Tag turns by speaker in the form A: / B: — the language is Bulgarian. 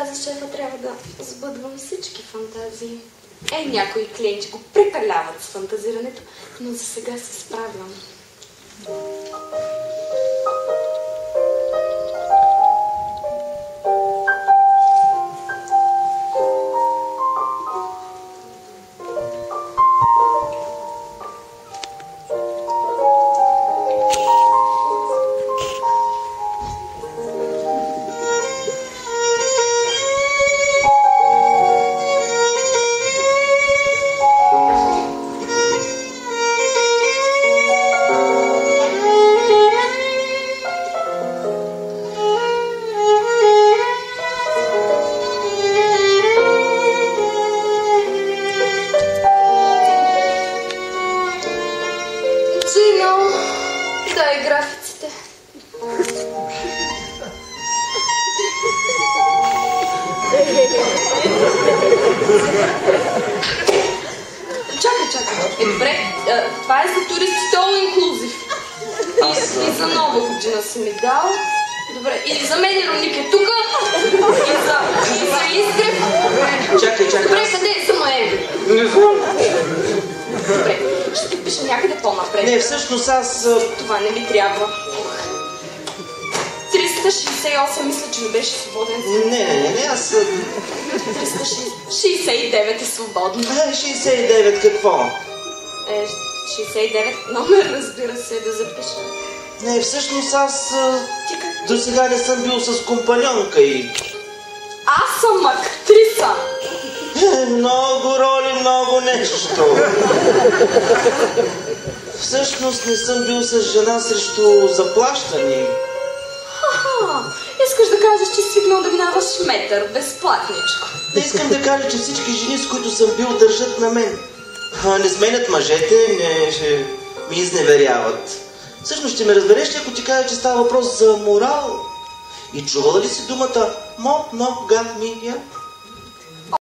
A: каза шефа, трябва да сбъдвам всички фантазии. Някои клиенти го прекаляват с фантазирането, но за сега се справям. Чакай. Добре, това е за туристите all inclusive. И за нова година си ми дал. Добре, и за мен Ироник е тука. И за Изгрев.
B: Чакай.
A: Добре, къде е за ноември?
B: Не знам.
A: Добре, ще ти пиша някъде по-напред.
B: Не, всъщност аз...
A: Това не ми трябва. 368, мисля, че не беше свободен.
B: Не, аз...
A: 369 е свободно.
B: 69 какво?
A: 69 номер, разбира се, да запиша.
B: Не, всъщност аз... До сега не съм бил с компаньонка и...
A: Аз съм актриса!
B: Много роли, много нещо. Всъщност не съм бил с жена срещу заплащане.
A: Искаш да кажеш, че си свикнал да минаваш метър, безплатничко.
B: Не искам да кажа, че всички жени, с които съм бил, държат на мен. Не сменят мъжете, не ми изневеряват. Всъщност ще ме разбереш, ако ти кажа, че става въпрос за морал. И чувала ли си думата моногамия?